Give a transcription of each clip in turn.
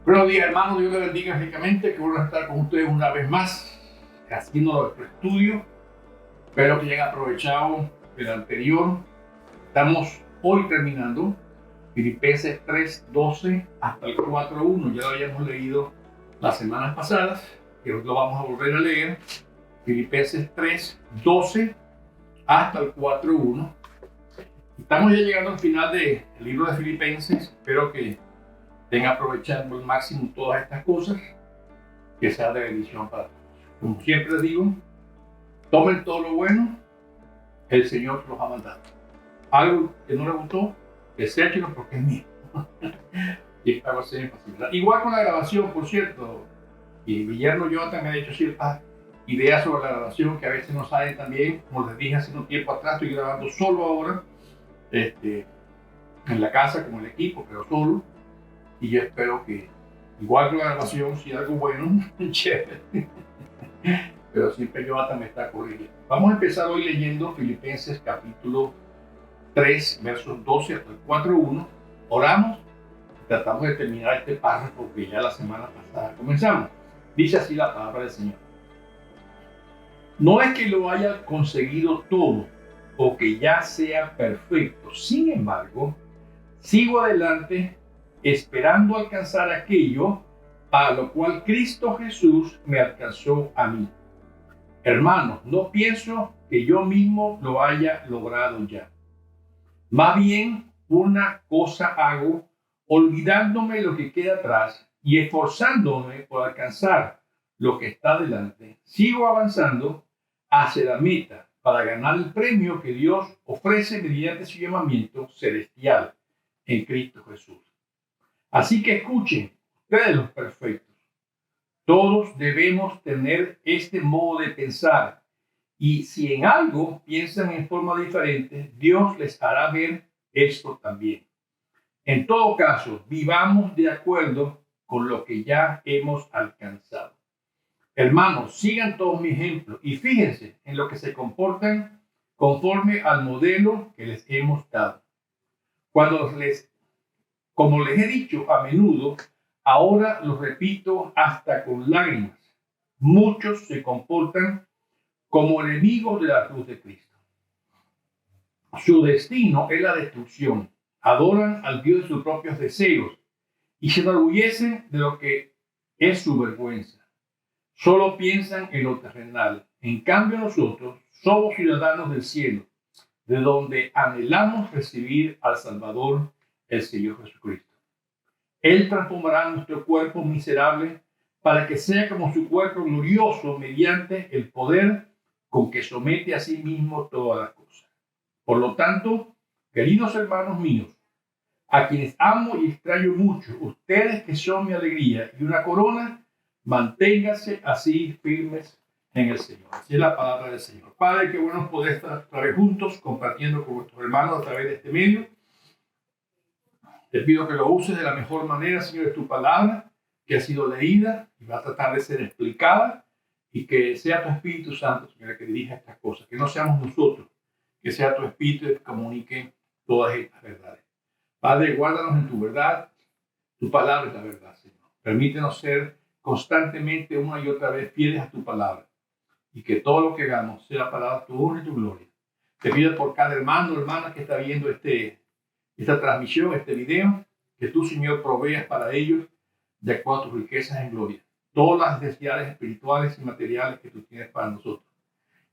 Buenos días, hermanos. Dios les bendiga ricamente. Que bueno estar con ustedes una vez más, haciendo nuestro estudio. Espero que hayan aprovechado el anterior. Estamos hoy terminando Filipenses 3:12 hasta el 4:1. Ya lo habíamos leído las semanas pasadas, pero lo vamos a volver a leer. Filipenses 3:12 hasta el 4:1. Estamos ya llegando al final del libro de Filipenses. Espero que estén aprovechando al máximo todas estas cosas, que sea de bendición para todos. Como siempre digo, tomen todo lo bueno, el Señor los ha mandado. Algo que no les gustó, deséchenlo porque es mío. Y hago así en facilidad. Igual con la grabación, por cierto, y Guillermo Jonathan me ha hecho ciertas ideas sobre la grabación que a veces no salen tan bien. Como les dije hace un tiempo atrás, estoy grabando solo ahora, en la casa con el equipo, pero solo. Y yo espero que, igual con la grabación, si algo bueno, chévere. Pero siempre Jonathan me está corrigiendo. Vamos a empezar hoy leyendo Filipenses capítulo 3, versos 12 hasta el 4:1. Oramos y tratamos de terminar este párrafo que ya la semana pasada comenzamos. Dice así la palabra del Señor. No es que lo haya conseguido todo o que ya sea perfecto. Sin embargo, sigo adelante esperando alcanzar aquello para lo cual Cristo Jesús me alcanzó a mí. Hermanos, no pienso que yo mismo lo haya logrado ya. Más bien, una cosa hago, olvidándome lo que queda atrás y esforzándome por alcanzar lo que está delante. Sigo avanzando hacia la meta para ganar el premio que Dios ofrece mediante su llamamiento celestial en Cristo Jesús. Así que escuchen, ustedes los perfectos. Todos debemos tener este modo de pensar, y si en algo piensan en forma diferente, Dios les hará ver esto también. En todo caso, vivamos de acuerdo con lo que ya hemos alcanzado. Hermanos, sigan todos mi ejemplo y fíjense en lo que se comportan conforme al modelo que les hemos dado. Como les he dicho a menudo, ahora lo repito hasta con lágrimas. Muchos se comportan como enemigos de la cruz de Cristo. Su destino es la destrucción. Adoran al Dios de sus propios deseos y se enorgullecen de lo que es su vergüenza. Solo piensan en lo terrenal. En cambio, nosotros somos ciudadanos del cielo, de donde anhelamos recibir al Salvador, el Señor Jesucristo. Él transformará nuestro cuerpo miserable para que sea como su cuerpo glorioso mediante el poder con que somete a sí mismo todas las cosas. Por lo tanto, queridos hermanos míos, a quienes amo y extraño mucho, ustedes que son mi alegría y una corona, manténganse así firmes en el Señor. Así es la palabra del Señor. Padre, qué bueno poder estar otra vez juntos compartiendo con nuestros hermanos a través de este medio. Te pido que lo uses de la mejor manera, Señor, de tu palabra, que ha sido leída y va a tratar de ser explicada, y que sea tu Espíritu Santo, Señor, que dirija estas cosas, que no seamos nosotros, que sea tu Espíritu que comunique todas estas verdades. Padre, guárdanos en tu verdad, tu palabra es la verdad, Señor. Permítenos ser constantemente una y otra vez fieles a tu palabra, y que todo lo que hagamos sea para tu honra y tu gloria. Te pido por cada hermano o hermana que está viendo esta transmisión, este video, que tú, Señor, proveas para ellos de acuerdo a tus riquezas en gloria. Todas las necesidades espirituales y materiales que tú tienes para nosotros.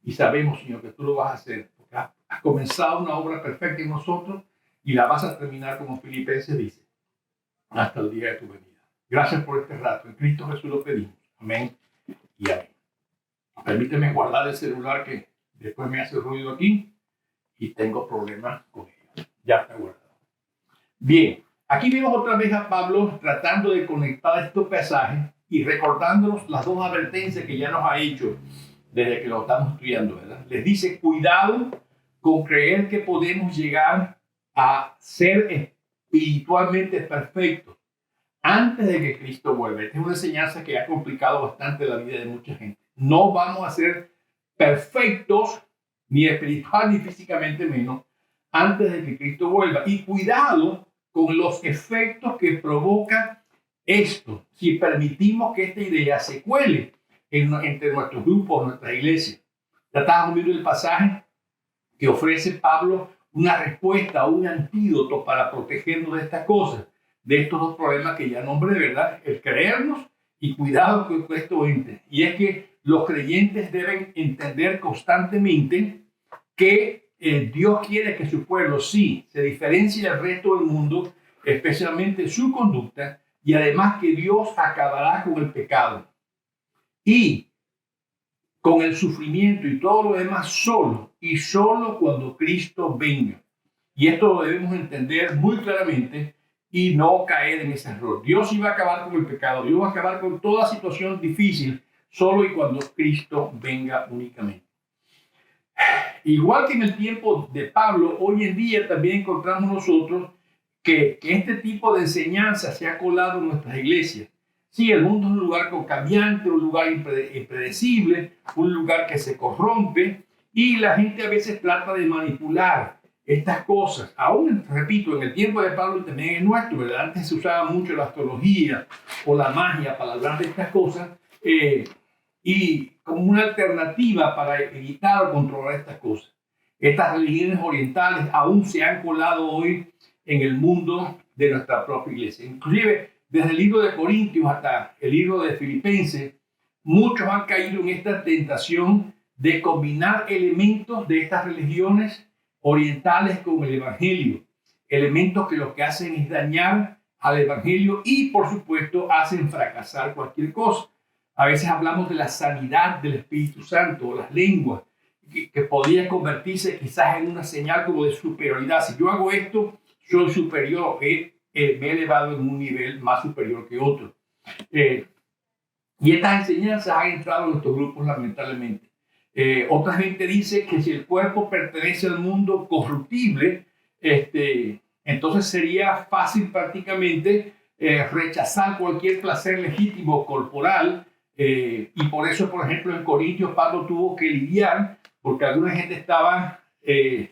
Y sabemos, Señor, que tú lo vas a hacer, porque has comenzado una obra perfecta en nosotros y la vas a terminar, como Filipenses dice, hasta el día de tu venida. Gracias por este rato. En Cristo Jesús lo pedimos. Amén y amén. Permíteme guardar el celular, que después me hace ruido aquí y tengo problemas con él. Ya está guardado. Bien, aquí vemos otra vez a Pablo tratando de conectar estos pasajes y recordándonos las dos advertencias que ya nos ha hecho desde que lo estamos estudiando, ¿verdad? Les dice, cuidado con creer que podemos llegar a ser espiritualmente perfectos antes de que Cristo vuelva. Esta es una enseñanza que ha complicado bastante la vida de mucha gente. No vamos a ser perfectos, ni espiritual ni físicamente menos, antes de que Cristo vuelva. Y cuidado con los efectos que provoca esto si permitimos que esta idea se cuele entre nuestros grupos, nuestra iglesia. Ya estábamos viendo el pasaje que ofrece Pablo una respuesta, un antídoto para protegernos de estas cosas, de estos dos problemas que ya nombré, ¿verdad? El creernos y cuidado con esto entre. Y es que los creyentes deben entender constantemente que Dios quiere que su pueblo sí se diferencie del resto del mundo, especialmente su conducta, y además que Dios acabará con el pecado y con el sufrimiento y todo lo demás solo y solo cuando Cristo venga. Y esto lo debemos entender muy claramente y no caer en ese error. Dios iba a acabar con el pecado, Dios va a acabar con toda situación difícil solo y cuando Cristo venga únicamente. Igual que en el tiempo de Pablo, hoy en día también encontramos nosotros que este tipo de enseñanza se ha colado en nuestras iglesias. Sí, el mundo es un lugar cambiante, un lugar impredecible, un lugar que se corrompe y la gente a veces trata de manipular estas cosas. Aún, repito, en el tiempo de Pablo y también en nuestro, ¿verdad? Antes se usaba mucho la astrología o la magia para hablar de estas cosas y como una alternativa para evitar o controlar estas cosas. Estas religiones orientales aún se han colado hoy en el mundo de nuestra propia iglesia. Inclusive, desde el libro de Corintios hasta el libro de Filipenses, muchos han caído en esta tentación de combinar elementos de estas religiones orientales con el evangelio. Elementos que lo que hacen es dañar al evangelio y, por supuesto, hacen fracasar cualquier cosa. A veces hablamos de la sanidad del Espíritu Santo o las lenguas, que podría convertirse quizás en una señal como de superioridad. Si yo hago esto, soy superior, me he elevado en un nivel más superior que otro. Y estas enseñanzas han entrado en nuestros grupos lamentablemente. Otra gente dice que si el cuerpo pertenece al mundo corruptible, entonces sería fácil prácticamente rechazar cualquier placer legítimo corporal. Y por eso, por ejemplo, en Corintios Pablo tuvo que lidiar porque alguna gente estaba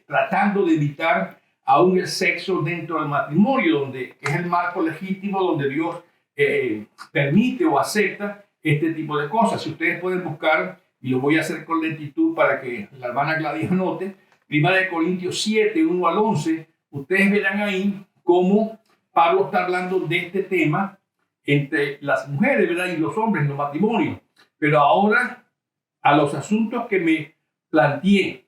tratando de evitar aún el sexo dentro del matrimonio, donde es el marco legítimo donde Dios permite o acepta este tipo de cosas. Si ustedes pueden buscar, y lo voy a hacer con lentitud para que la hermana Gladys anote, 1 Corintios 7, 1 al 11, ustedes verán ahí cómo Pablo está hablando de este tema entre las mujeres, ¿verdad? Y los hombres en los matrimonios. Pero ahora, a los asuntos que me planteé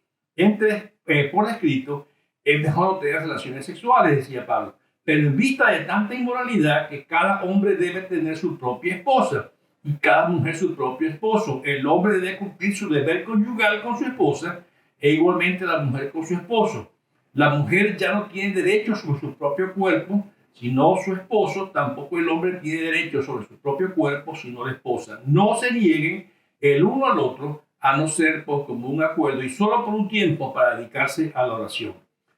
por escrito, es mejor no tener relaciones sexuales, decía Pablo. Pero en vista de tanta inmoralidad, que cada hombre debe tener su propia esposa y cada mujer su propio esposo. El hombre debe cumplir su deber conyugal con su esposa e igualmente la mujer con su esposo. La mujer ya no tiene derechos sobre su propio cuerpo, sino su esposo. Tampoco el hombre tiene derechos sobre su propio cuerpo, sino la esposa. No se nieguen el uno al otro, a no ser por común acuerdo y solo por un tiempo para dedicarse a la oración.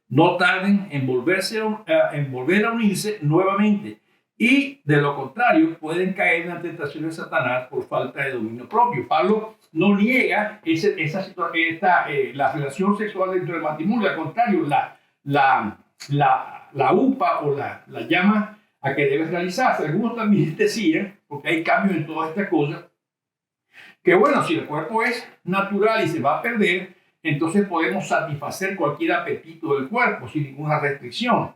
No tarden en volver a unirse nuevamente y de lo contrario pueden caer en la tentación de Satanás por falta de dominio propio. Pablo no niega la relación sexual dentro del matrimonio, al contrario, la UPA o la llama a que debe realizarse. Algunos también decían, porque hay cambios en todas estas cosas, que bueno, si el cuerpo es natural y se va a perder, entonces podemos satisfacer cualquier apetito del cuerpo sin ninguna restricción.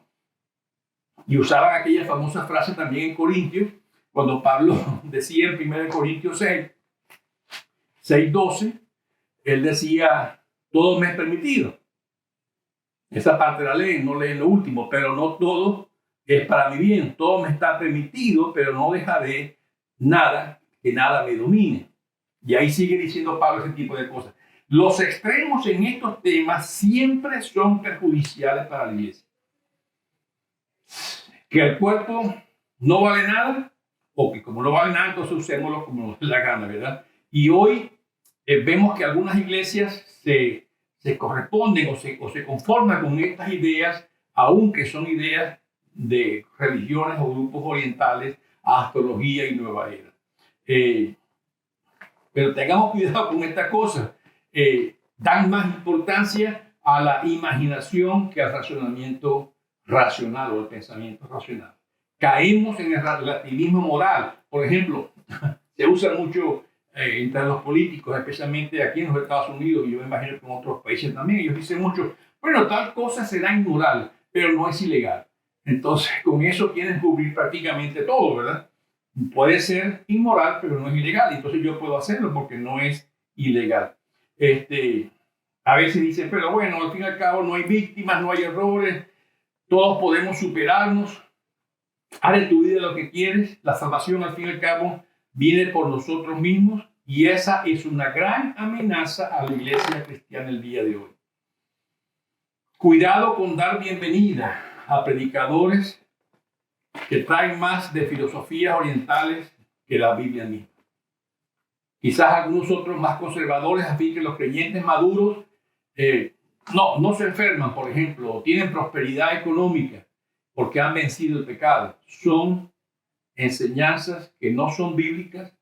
Y usaban aquella famosa frase también en Corintios, cuando Pablo decía en 1 Corintios 6:12, él decía, todo me es permitido. Esa parte la leen, no leen lo último, pero no todo es para mi bien. Todo me está permitido, pero no dejaré nada que nada me domine. Y ahí sigue diciendo Pablo ese tipo de cosas. Los extremos en estos temas siempre son perjudiciales para la iglesia. Que el cuerpo no vale nada, o que como no vale nada, entonces usémoslo como nos dé la gana, ¿verdad? Y hoy vemos que algunas iglesias se corresponden o se conforman con estas ideas, aunque son ideas de religiones o grupos orientales, astrología y nueva era. Pero tengamos cuidado con esta cosa. Dan más importancia a la imaginación que al razonamiento racional o al pensamiento racional. caemos en el relativismo moral. Por ejemplo, se usa mucho entre los políticos, especialmente aquí en los Estados Unidos, y yo me imagino que en otros países también. Ellos dicen mucho, bueno, tal cosa será inmoral, pero no es ilegal. Entonces, con eso quieren cubrir prácticamente todo, ¿verdad? Puede ser inmoral, pero no es ilegal. Entonces yo puedo hacerlo porque no es ilegal. A veces dicen, pero bueno, al fin y al cabo no hay víctimas, no hay errores, todos podemos superarnos. Haz de tu vida lo que quieres. La salvación, al fin y al cabo, viene por nosotros mismos, y esa es una gran amenaza a la iglesia cristiana el día de hoy. Cuidado con dar bienvenida a predicadores que traen más de filosofías orientales que la Biblia misma. Quizás algunos otros más conservadores afirman que los creyentes maduros no se enferman, por ejemplo, o tienen prosperidad económica porque han vencido el pecado. Son enseñanzas que no son bíblicas,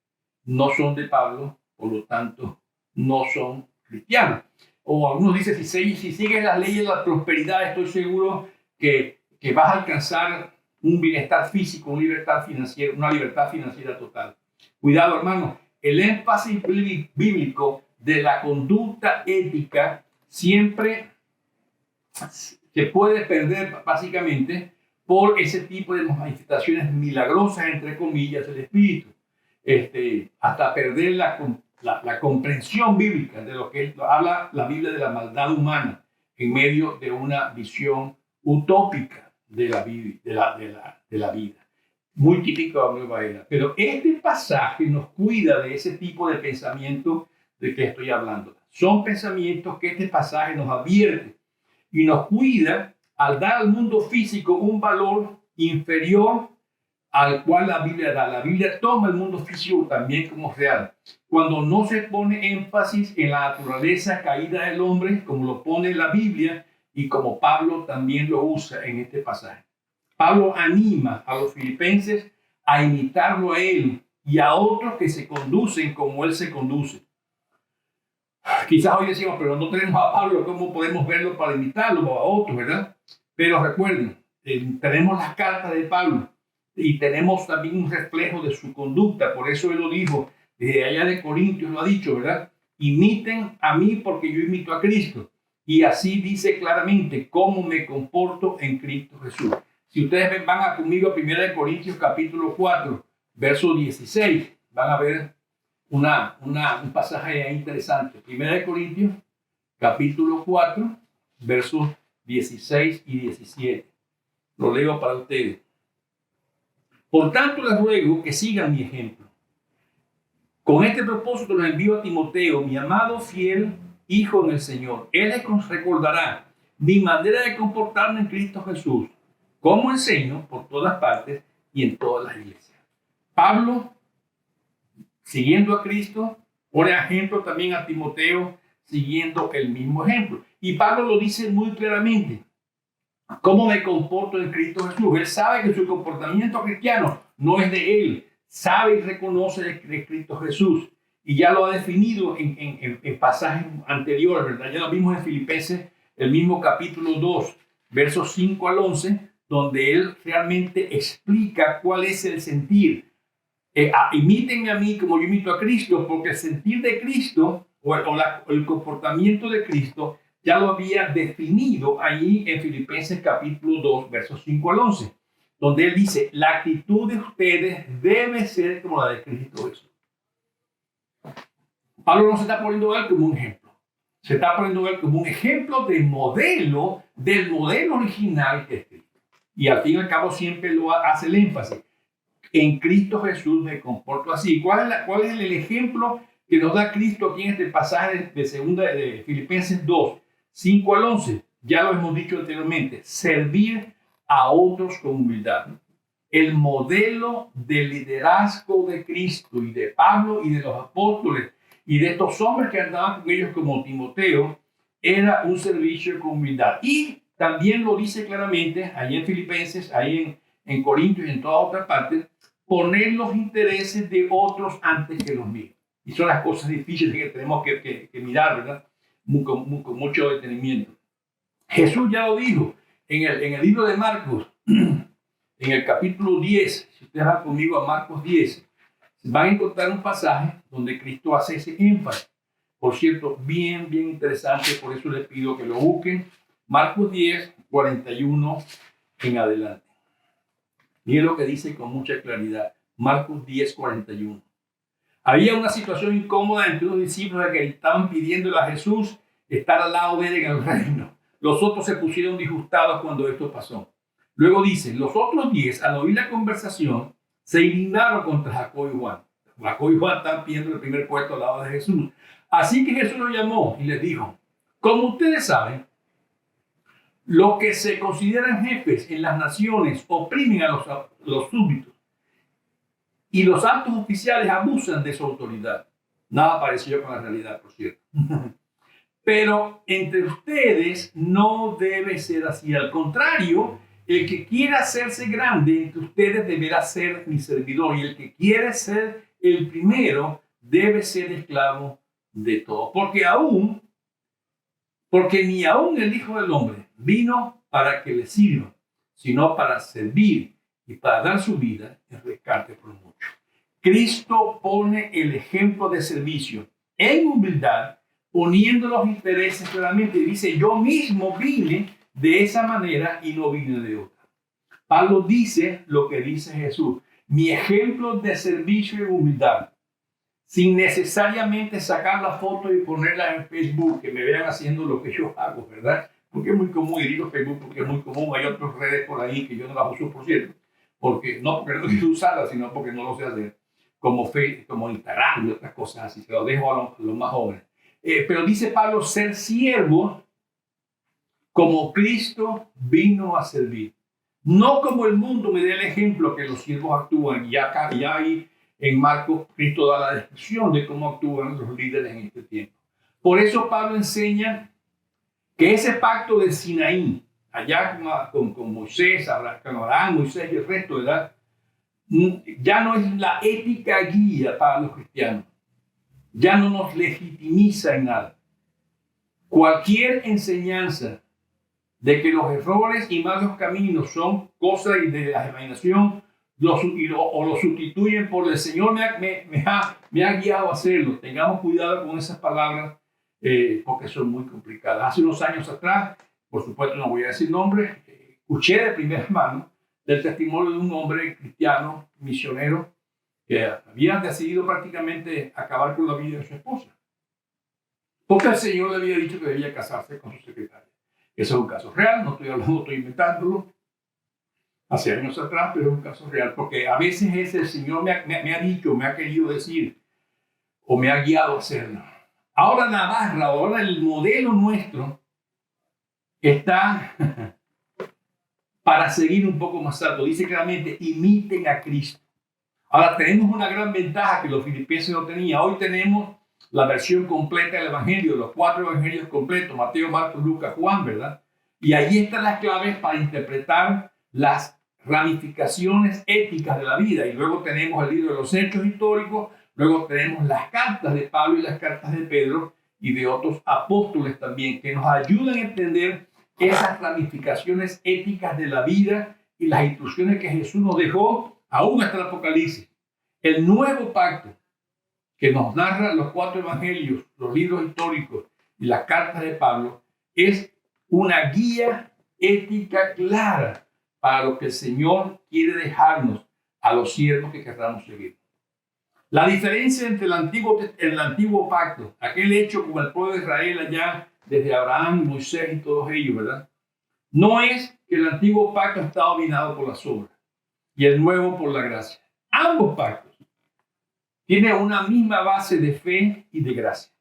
no son de Pablo, por lo tanto, no son cristianas. O algunos dicen, si sigues las leyes de la prosperidad, estoy seguro que vas a alcanzar un bienestar físico, una libertad financiera total. Cuidado, hermano. El énfasis bíblico de la conducta ética siempre se puede perder básicamente por ese tipo de manifestaciones milagrosas, entre comillas, del Espíritu, hasta perder la comprensión bíblica de lo que habla la Biblia de la maldad humana en medio de una visión utópica de la vida, muy típico de la nueva era. Pero este pasaje nos cuida de ese tipo de pensamiento de que estoy hablando. Son pensamientos que este pasaje nos advierte y nos cuida al dar al mundo físico un valor inferior al cual la Biblia da. La Biblia toma el mundo físico también como real. Cuando no se pone énfasis en la naturaleza caída del hombre, como lo pone la Biblia y como Pablo también lo usa en este pasaje. Pablo anima a los filipenses a imitarlo a él y a otros que se conducen como él se conduce. Quizás hoy decimos, pero no tenemos a Pablo, ¿cómo podemos verlo para imitarlo o a otros, verdad? Pero recuerden, tenemos las cartas de Pablo y tenemos también un reflejo de su conducta. Por eso él lo dijo, desde allá de Corintios lo ha dicho, ¿verdad? Imiten a mí porque yo imito a Cristo. Y así dice claramente cómo me comporto en Cristo Jesús. Si ustedes van conmigo a 1 Corintios capítulo 4, verso 16, van a ver un pasaje interesante. 1 Corintios capítulo 4, versos 16 y 17. Lo leo para ustedes. Por tanto, les ruego que sigan mi ejemplo. Con este propósito les envío a Timoteo, mi amado fiel hijo en el Señor. Él les recordará mi manera de comportarme en Cristo Jesús, como enseño por todas partes y en todas las iglesias. Pablo, siguiendo a Cristo, pone ejemplo también a Timoteo, siguiendo el mismo ejemplo. Y Pablo lo dice muy claramente. ¿Cómo me comporto en Cristo Jesús? Él sabe que su comportamiento cristiano no es de él. Sabe y reconoce de Cristo Jesús. Y ya lo ha definido en pasajes anteriores, ¿verdad? Ya lo vimos en Filipenses, el mismo capítulo 2, versos 5 al 11, donde él realmente explica cuál es el sentir. Imítenme a mí como yo imito a Cristo, porque el sentir de Cristo o el comportamiento de Cristo ya lo había definido ahí en Filipenses capítulo 2, versos 5 al 11, donde él dice, la actitud de ustedes debe ser como la de Cristo Jesús. Pablo no se está poniendo a él como un ejemplo, se está poniendo a él como un ejemplo del modelo original que es Cristo. Y al fin y al cabo siempre lo hace el énfasis. En Cristo Jesús me comporto así. ¿Cuál es el ejemplo que nos da Cristo aquí en este pasaje de Filipenses 2, 5 al 11? Ya lo hemos dicho anteriormente, servir a otros con humildad. El modelo de liderazgo de Cristo y de Pablo y de los apóstoles y de estos hombres que andaban con ellos como Timoteo era un servicio con humildad. Y también lo dice claramente ahí en Filipenses, ahí en Corintios y en todas otras partes, poner los intereses de otros antes que los míos. Y son las cosas difíciles que tenemos que mirar, ¿verdad? Con mucho detenimiento. Jesús ya lo dijo en el libro de Marcos, en el capítulo 10, si ustedes van conmigo a Marcos 10, van a encontrar un pasaje donde Cristo hace ese énfasis. Por cierto, bien interesante, por eso les pido que lo busquen. Marcos 10, 41 en adelante. Miren lo que dice con mucha claridad. Marcos 10, 41. Había una situación incómoda entre los discípulos que estaban pidiéndole a Jesús estar al lado de él en el reino. Los otros se pusieron disgustados cuando esto pasó. Luego dice, los otros 10, al oír la conversación, se indignaron contra Jacobo y Juan. Jacobo y Juan están pidiendo el primer puesto al lado de Jesús. Así que Jesús los llamó y les dijo, como ustedes saben, los que se consideran jefes en las naciones oprimen a los súbditos y los altos oficiales abusan de su autoridad. Nada parecido con la realidad, por cierto. Pero entre ustedes no debe ser así. Al contrario, el que quiera hacerse grande entre ustedes deberá ser mi servidor. Y el que quiere ser el primero debe ser esclavo de todo. Porque ni aún el Hijo del Hombre vino para que le sirva, sino para servir y para dar su vida en rescate por muchos. Cristo pone el ejemplo de servicio en humildad, poniendo los intereses claramente. Dice, yo mismo vine de esa manera y no vine de otra. Pablo dice lo que dice Jesús, mi ejemplo de servicio y humildad, sin necesariamente sacar la foto y ponerla en Facebook, que me vean haciendo lo que yo hago, ¿verdad? Porque es muy común, y digo Facebook porque es muy común, hay otras redes por ahí que yo no las uso, por cierto, no porque no quiero usarlas, sino porque no lo sé hacer, como Facebook, como Instagram y otras cosas así, se lo dejo a los más jóvenes. Pero dice Pablo, ser siervo como Cristo vino a servir. No como el mundo me da el ejemplo que los siervos actúan. Ya ahí en Marcos, Cristo da la descripción de cómo actúan los líderes en este tiempo. Por eso Pablo enseña que ese pacto de Sinaí, allá con Moisés, con Abraham, Moisés y el resto, ¿verdad? Ya no es la ética guía para los cristianos. Ya no nos legitimiza en nada. Cualquier enseñanza de que los errores y malos caminos son cosas de la imaginación o lo sustituyen por el Señor me ha guiado a hacerlo. Tengamos cuidado con esas palabras porque son muy complicadas. Hace unos años atrás, por supuesto no voy a decir nombre, escuché de primera mano del testimonio de un hombre cristiano, misionero, que había decidido prácticamente acabar con la vida de su esposa. Porque el Señor le había dicho que debía casarse con su secretaria. Eso es un caso real, no estoy inventándolo. Hace años atrás, pero es un caso real. Porque a veces el Señor me ha dicho, me ha querido decir, o me ha guiado a hacerlo. Ahora la barra, ahora el modelo nuestro está para seguir un poco más alto. Dice claramente, imiten a Cristo. Ahora tenemos una gran ventaja que los filipenses no tenían. Hoy tenemos la versión completa del Evangelio, los 4 Evangelios completos, Mateo, Marcos, Lucas, Juan, ¿verdad? Y ahí están las claves para interpretar las ramificaciones éticas de la vida. Y luego tenemos el libro de los hechos históricos, luego tenemos las cartas de Pablo y las cartas de Pedro y de otros apóstoles también, que nos ayudan a entender esas ramificaciones éticas de la vida y las instrucciones que Jesús nos dejó, aún hasta el Apocalipsis. El nuevo pacto que nos narra los 4 evangelios, los libros históricos y las cartas de Pablo, es una guía ética clara para lo que el Señor quiere dejarnos a los siervos que queramos seguir. La diferencia entre el antiguo pacto, aquel hecho con el pueblo de Israel allá, desde Abraham, Moisés y todos ellos, ¿verdad? No es que el antiguo pacto está dominado por las obras y el nuevo por la gracia. Ambos pactos tienen una misma base de fe y de gracia.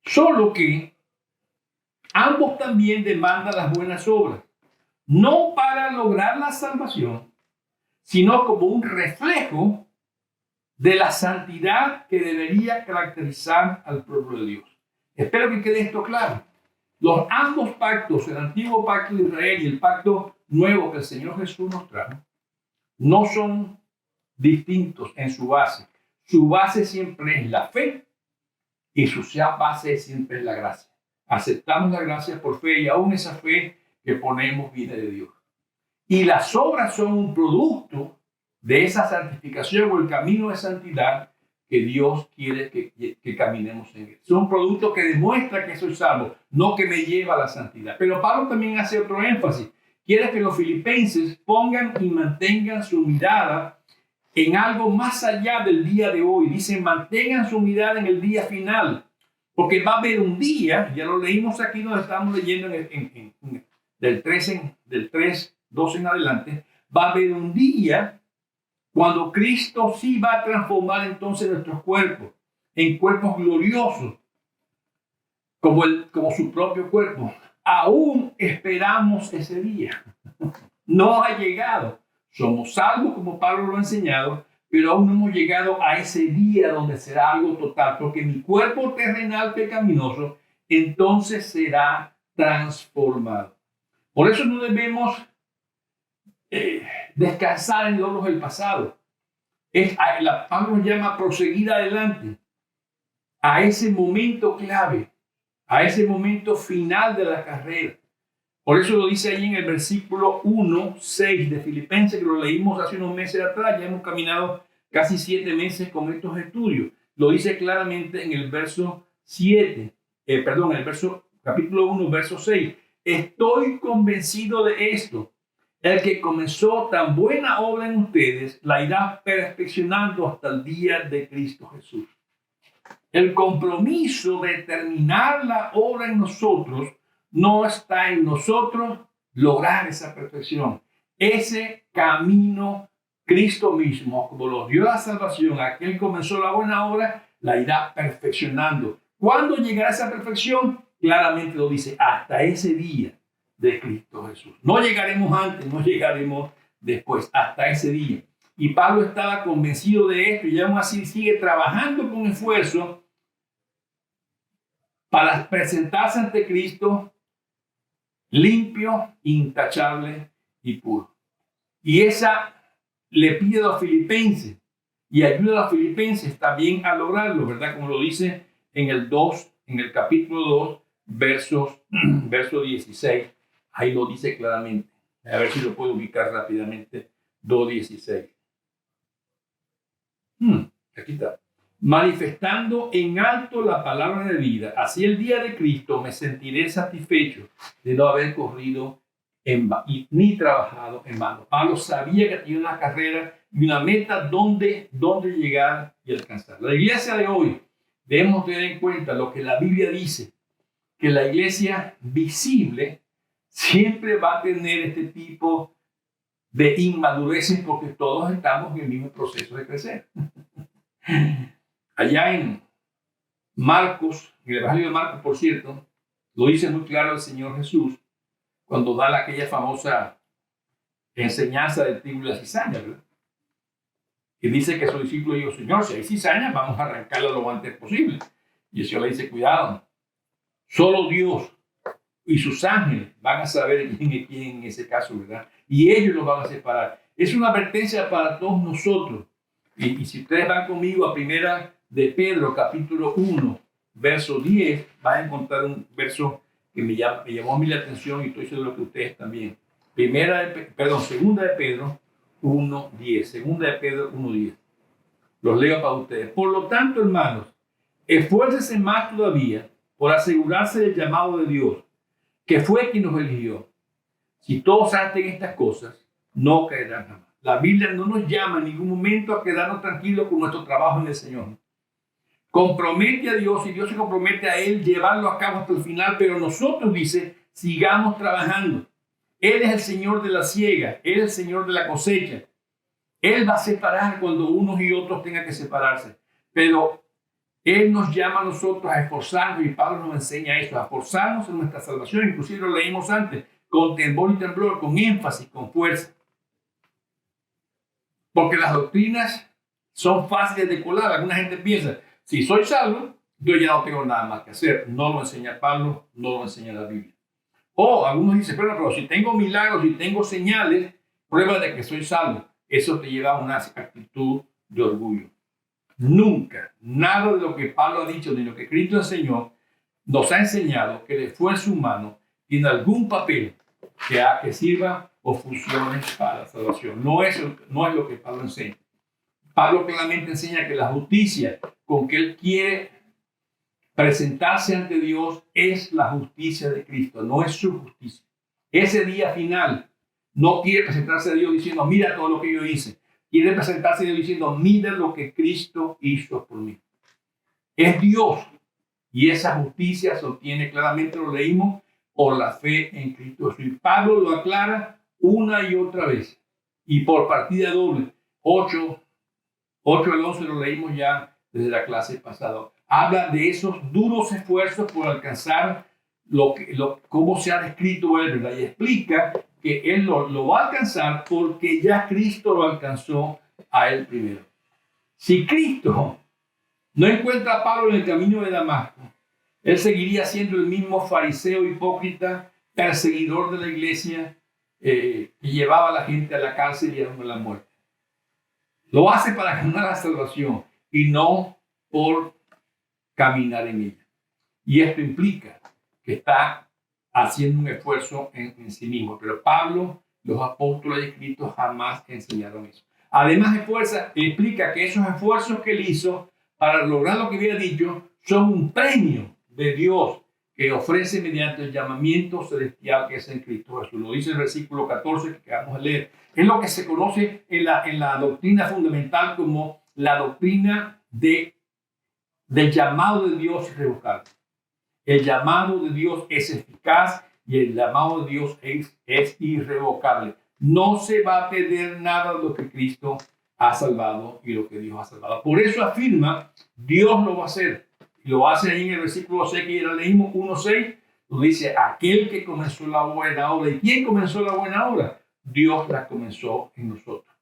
Solo que ambos también demandan las buenas obras, no para lograr la salvación, sino como un reflejo de la santidad que debería caracterizar al pueblo de Dios. Espero que quede esto claro. Ambos pactos, el antiguo pacto de Israel y el pacto nuevo que el Señor Jesús nos trajo, no son distintos en su base. Su base siempre es la fe y su base siempre es la gracia. Aceptamos la gracia por fe y aún esa fe que ponemos viene de Dios. Y las obras son un producto de esa santificación o el camino de santidad que Dios quiere que caminemos en él. Son productos que demuestran que soy salvo, no que me lleva a la santidad. Pero Pablo también hace otro énfasis. Quiere que los filipenses pongan y mantengan su mirada en algo más allá del día de hoy. Dice, mantengan su mirada en el día final. Porque va a haber un día, ya lo leímos aquí donde estamos leyendo del 3:12 en adelante, va a haber un día cuando Cristo sí va a transformar entonces nuestros cuerpos en cuerpos gloriosos, como su propio cuerpo. Aún esperamos ese día. No ha llegado. Somos salvos, como Pablo lo ha enseñado, pero aún no hemos llegado a ese día donde será algo total, porque mi cuerpo terrenal pecaminoso entonces será transformado. Por eso no debemos descansar en logros del pasado. Pablo nos llama a proseguir adelante a ese momento clave, a ese momento final de la carrera. Por eso lo dice ahí en el versículo 1:6 de Filipenses, que lo leímos hace unos meses atrás. Ya hemos caminado casi 7 meses con estos estudios. Lo dice claramente en el verso 7, en el capítulo 1, verso 6. Estoy convencido de esto. El que comenzó tan buena obra en ustedes, la irá perfeccionando hasta el día de Cristo Jesús. El compromiso de terminar la obra en nosotros no está en nosotros lograr esa perfección. Ese camino, Cristo mismo, como nos dio la salvación, aquel que comenzó la buena obra, la irá perfeccionando. ¿Cuándo llegará esa perfección? Claramente lo dice, hasta ese día de Cristo Jesús. No llegaremos antes, no llegaremos después, hasta ese día. Y Pablo estaba convencido de esto y aún así sigue trabajando con esfuerzo para presentarse ante Cristo limpio, intachable y puro. Y esa le pide a los filipenses y ayuda a los filipenses también a lograrlo, ¿verdad? Como lo dice en el capítulo 2, verso 16. Ahí lo dice claramente. A ver si lo puedo ubicar rápidamente. 2:16. Aquí está. Manifestando en alto la palabra de vida, así el día de Cristo me sentiré satisfecho de no haber corrido ni trabajado en vano. Pablo sabía que tenía una carrera y una meta donde llegar y alcanzar. La iglesia de hoy, debemos tener en cuenta lo que la Biblia dice, que la iglesia visible siempre va a tener este tipo de inmadureces porque todos estamos en el mismo proceso de crecer. Allá en Marcos, en el Evangelio de Marcos, por cierto, lo dice muy claro el Señor Jesús cuando da aquella famosa enseñanza del trigo y la cizaña, ¿verdad? Y dice que su discípulo dijo, Señor, si hay cizaña, vamos a arrancarla lo antes posible. Y el Señor le dice, cuidado, solo Dios y sus ángeles van a saber quién es quién en ese caso, ¿verdad? Y ellos los van a separar. Es una advertencia para todos nosotros. Y si ustedes van conmigo a Primera de Pedro, capítulo 1, verso 10, van a encontrar un verso que me llamó a mí la atención y estoy seguro que ustedes también. Segunda de Pedro 1:10. Segunda de Pedro 1:10. Los leo para ustedes. Por lo tanto, hermanos, esfuércense más todavía por asegurarse del llamado de Dios, que fue quien nos eligió. Si todos hacen estas cosas, no caerán jamás. La Biblia no nos llama en ningún momento a quedarnos tranquilos con nuestro trabajo en el Señor. Compromete a Dios y Dios se compromete a Él llevarlo a cabo hasta el final, pero nosotros, dice, sigamos trabajando. Él es el Señor de la siega, Él es el Señor de la cosecha. Él va a separar cuando unos y otros tengan que separarse. Pero Él nos llama a nosotros a esforzarnos y Pablo nos enseña esto, a esforzarnos en nuestra salvación. Inclusive lo leímos antes, con temor y temblor, con énfasis, con fuerza. Porque las doctrinas son fáciles de colar. Alguna gente piensa, si soy salvo, yo ya no tengo nada más que hacer. No lo enseña Pablo, no lo enseña la Biblia. O algunos dicen, pero si tengo milagros, si tengo señales, prueba de que soy salvo. Eso te lleva a una actitud de orgullo. Nunca, nada de lo que Pablo ha dicho, ni lo que Cristo enseñó, nos ha enseñado que el esfuerzo humano tiene algún papel que sirva o funciones para la salvación. No es lo que Pablo enseña. Pablo claramente enseña que la justicia con que él quiere presentarse ante Dios es la justicia de Cristo, no es su justicia. Ese día final no quiere presentarse a Dios diciendo, mira todo lo que yo hice. Quiere presentarse a Dios diciendo, mira lo que Cristo hizo por mí. Es Dios. Y esa justicia se obtiene claramente, lo leímos, por la fe en Cristo Jesús. Y Pablo lo aclara una y otra vez. Y por partida doble, 8 al 11 lo leímos ya desde la clase pasada. Habla de esos duros esfuerzos por alcanzar cómo se ha descrito él, ¿verdad? Y explica que él lo va a alcanzar porque ya Cristo lo alcanzó a él primero. Si Cristo no encuentra a Pablo en el camino de Damasco, él seguiría siendo el mismo fariseo hipócrita, perseguidor de la iglesia, que llevaba a la gente a la cárcel y a la muerte. Lo hace para ganar la salvación y no por caminar en ella. Y esto implica que está haciendo un esfuerzo en sí mismo. Pero Pablo, los apóstoles escritos jamás enseñaron eso. Además, explica que esos esfuerzos que él hizo para lograr lo que había dicho son un premio de Dios que ofrece mediante el llamamiento celestial que es en Cristo Jesús. Lo dice el versículo 14 que acabamos de leer. Es lo que se conoce en la doctrina fundamental como la doctrina del llamado de Dios irrevocable. El llamado de Dios es eficaz y el llamado de Dios es irrevocable. No se va a perder nada de lo que Cristo ha salvado y lo que Dios ha salvado. Por eso afirma, Dios lo va a hacer. Lo hace ahí en el versículo 6 que ya leímos, 1:6, lo dice, aquel que comenzó la buena obra. ¿Y quién comenzó la buena obra? Dios la comenzó en nosotros.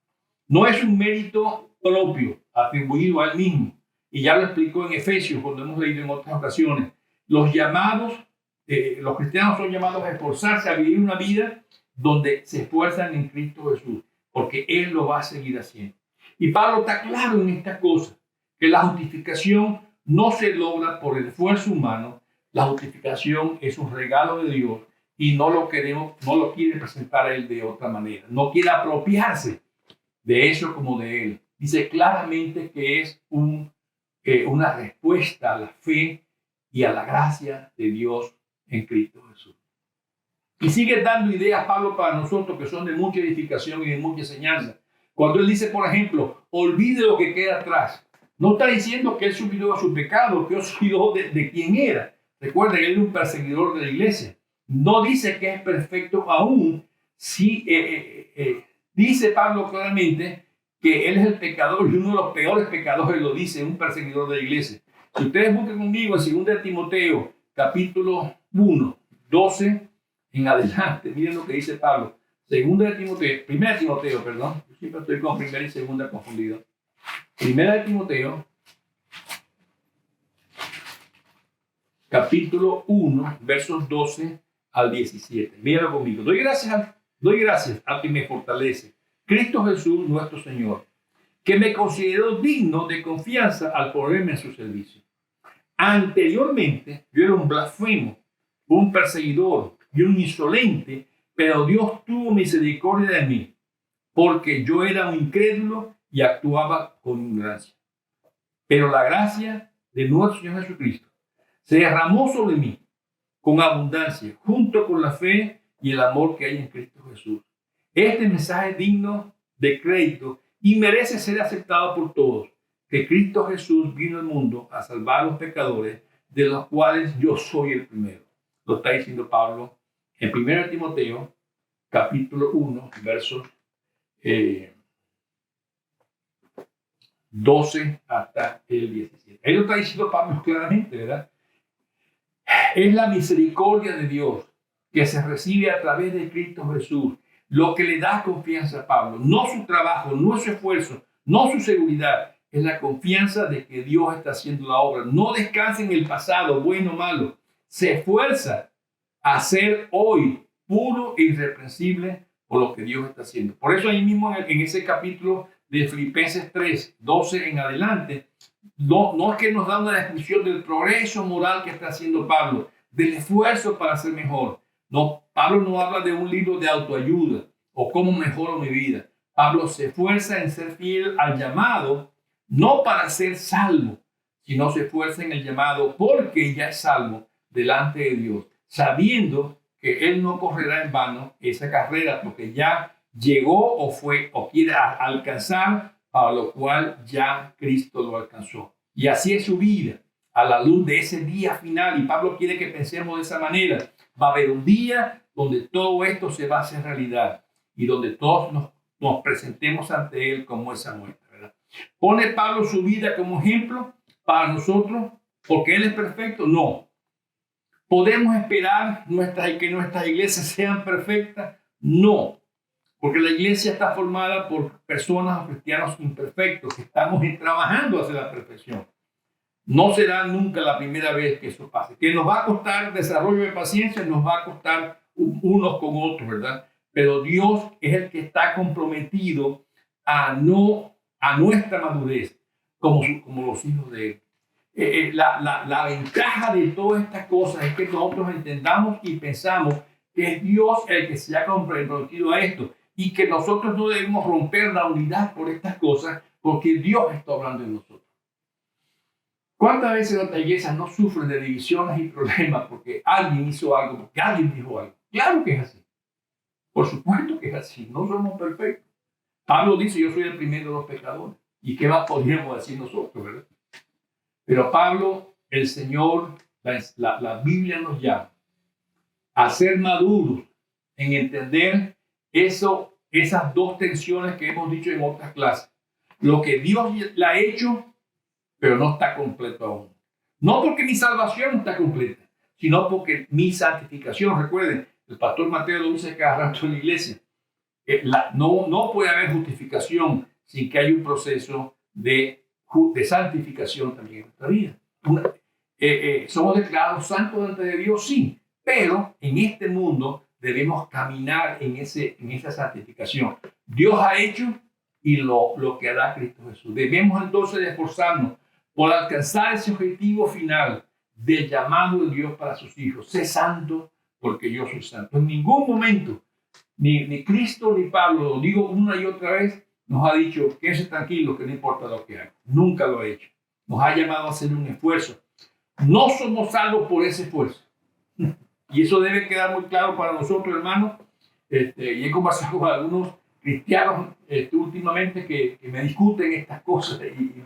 No es un mérito propio, atribuido a él mismo. Y ya lo explicó en Efesios, cuando hemos leído en otras ocasiones. Los cristianos son llamados a esforzarse, a vivir una vida donde se esfuerzan en Cristo Jesús, porque Él lo va a seguir haciendo. Y Pablo está claro en esta cosa, que la justificación no se logra por el esfuerzo humano. La justificación es un regalo de Dios y no lo quiere presentar a Él de otra manera. No quiere apropiarse de eso como de Él. Dice claramente que es una respuesta a la fe y a la gracia de Dios en Cristo Jesús. Y sigue dando ideas, Pablo, para nosotros que son de mucha edificación y de mucha enseñanza. Cuando él dice, por ejemplo, olvide lo que queda atrás. No está diciendo que él se olvidó de su pecado, que él se olvidó de quién era. Recuerden, él era un perseguidor de la iglesia. No dice que es perfecto aún. Sí, dice Pablo claramente que él es el pecador y uno de los peores pecadores, lo dice un perseguidor de la iglesia. Si ustedes buscan conmigo en 2 Timoteo, capítulo 1, 12 en adelante, miren lo que dice Pablo. 1 Timoteo, perdón. Yo siempre estoy con 1 y 2 confundido. 1 Timoteo, capítulo 1, versos 12 al 17. Míralo conmigo. Doy gracias a quien me fortalece, Cristo Jesús nuestro Señor, que me consideró digno de confianza al ponerme en su servicio. Anteriormente yo era un blasfemo, un perseguidor y un insolente, pero Dios tuvo misericordia de mí, porque yo era un incrédulo y actuaba con ignorancia. Pero la gracia de nuestro Señor Jesucristo se derramó sobre mí con abundancia, junto con la fe y el amor que hay en Cristo Jesús. Este mensaje es digno de crédito y merece ser aceptado por todos, que Cristo Jesús vino al mundo a salvar a los pecadores, de los cuales yo soy el primero. Lo está diciendo Pablo en 1 Timoteo, capítulo 1, versos 12 hasta el 17. Ahí lo está diciendo Pablo claramente, ¿verdad? Es la misericordia de Dios que se recibe a través de Cristo Jesús lo que le da confianza a Pablo. No su trabajo, no su esfuerzo, no su seguridad. Es la confianza de que Dios está haciendo la obra. No descansa en el pasado, bueno o malo. Se esfuerza a ser hoy puro e irreprensible por lo que Dios está haciendo. Por eso ahí mismo en ese capítulo de Filipenses 3, 12 en adelante, no es que nos da una descripción del progreso moral que está haciendo Pablo, del esfuerzo para ser mejor. No, Pablo no habla de un libro de autoayuda o cómo mejoro mi vida. Pablo se esfuerza en ser fiel al llamado, no para ser salvo, sino se esfuerza en el llamado porque ya es salvo delante de Dios, sabiendo que él no correrá en vano esa carrera, porque ya llegó o fue o quiere alcanzar, para lo cual ya Cristo lo alcanzó. Y así es su vida a la luz de ese día final. Y Pablo quiere que pensemos de esa manera. Va a haber un día donde todo esto se va a hacer realidad y donde todos nos presentemos ante él como esa muestra, ¿verdad? ¿Pone Pablo su vida como ejemplo para nosotros porque él es perfecto? No. ¿Podemos esperar que nuestras iglesias sean perfectas? No, porque la iglesia está formada por personas o cristianos imperfectos que estamos trabajando hacia la perfección. No será nunca la primera vez que eso pase. Que nos va a costar desarrollo de paciencia, nos va a costar unos con otros, ¿verdad? Pero Dios es el que está comprometido a nuestra madurez como los hijos de él. La ventaja de todas estas cosas es que nosotros entendamos y pensamos que es Dios el que se ha comprometido a esto y que nosotros no debemos romper la unidad por estas cosas porque Dios está hablando de nosotros. ¿Cuántas veces nuestras iglesias no sufren de divisiones y problemas porque alguien hizo algo, porque alguien dijo algo? Claro que es así. Por supuesto que es así. No somos perfectos. Pablo dice, yo soy el primero de los pecadores. ¿Y qué más podríamos decir nosotros, verdad? Pero Pablo, el Señor, la Biblia nos llama a ser maduros en entender esas dos tensiones que hemos dicho en otras clases. Lo que Dios le ha hecho, pero no está completo aún. No porque mi salvación no está completa, sino porque mi santificación, recuerden, el pastor Mateo lo dice cada rato en la iglesia, no puede haber justificación sin que haya un proceso de santificación también en nuestra vida. Somos declarados santos delante de Dios, sí, pero en este mundo debemos caminar en esa santificación. Dios ha hecho y lo que hará Cristo Jesús. Debemos entonces esforzarnos por alcanzar ese objetivo final del llamado de Dios para sus hijos. Sé santo porque yo soy santo. En ningún momento, ni Cristo ni Pablo, lo digo una y otra vez, nos ha dicho, quédese tranquilo, que no importa lo que haga. Nunca lo ha hecho. Nos ha llamado a hacer un esfuerzo. No somos salvos por ese esfuerzo. Y eso debe quedar muy claro para nosotros, hermanos. Y he conversado con algunos cristianos últimamente que me discuten estas cosas y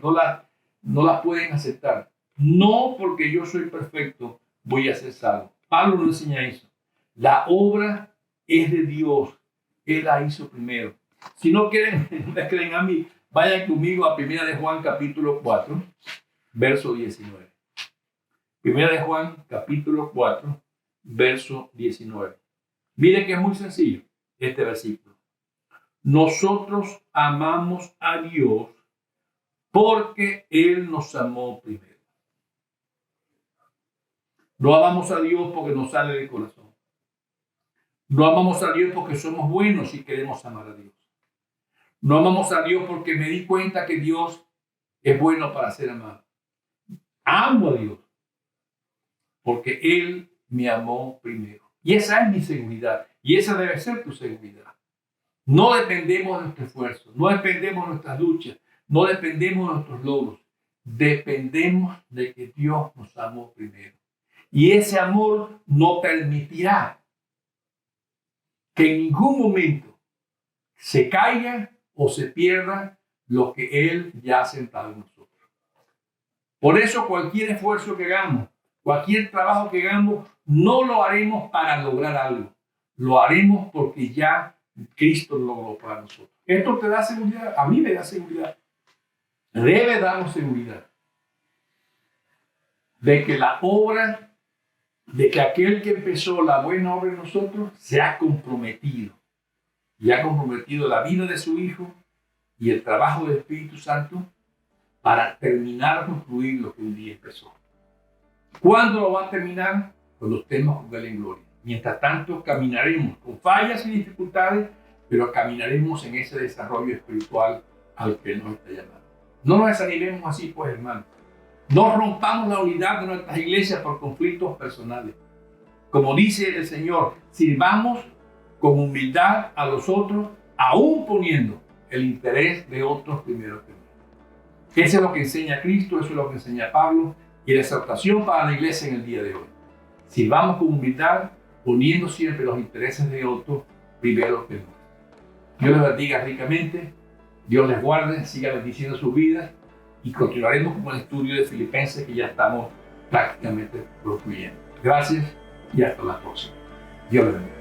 no las pueden aceptar. No porque yo soy perfecto voy a ser salvo. Pablo no enseña eso. La obra es de Dios. Él la hizo primero. Si no me creen a mí, vayan conmigo a 1 de Juan capítulo 4, verso 19. 1 de Juan capítulo 4, verso 19. Miren que es muy sencillo este versículo. Nosotros amamos a Dios porque Él nos amó primero. No amamos a Dios porque nos sale del corazón. No amamos a Dios porque somos buenos y queremos amar a Dios. No amamos a Dios porque me di cuenta que Dios es bueno para ser amado. Amo a Dios porque Él me amó primero. Y esa es mi seguridad. Y esa debe ser tu seguridad. No dependemos de nuestro esfuerzo. No dependemos de nuestras luchas. No dependemos de nuestros logros. Dependemos de que Dios nos amó primero. Y ese amor no permitirá que en ningún momento se caiga o se pierda lo que Él ya ha sentado en nosotros. Por eso cualquier esfuerzo que hagamos, cualquier trabajo que hagamos, no lo haremos para lograr algo. Lo haremos porque ya Cristo lo logró para nosotros. ¿Esto te da seguridad? A mí me da seguridad. Debe darnos seguridad de que aquel que empezó la buena obra en nosotros se ha comprometido. Y ha comprometido la vida de su Hijo y el trabajo del Espíritu Santo para terminar de concluir lo que un día empezó. ¿Cuándo lo va a terminar? Cuando estemos con Él en gloria. Mientras tanto, caminaremos con fallas y dificultades, pero caminaremos en ese desarrollo espiritual al que nos está llamando. No nos desanimemos así, pues, hermanos. No rompamos la unidad de nuestras iglesias por conflictos personales. Como dice el Señor, sirvamos con humildad a los otros, aún poniendo el interés de otros primero que mí. Eso es lo que enseña Cristo, eso es lo que enseña Pablo, y la exhortación para la iglesia en el día de hoy. Sirvamos con humildad, poniendo siempre los intereses de otros primero que nosotros. Dios les bendiga ricamente, Dios les guarde, siga bendiciendo sus vidas y continuaremos con el estudio de Filipenses que ya estamos prácticamente concluyendo. Gracias y hasta la próxima. Dios les bendiga.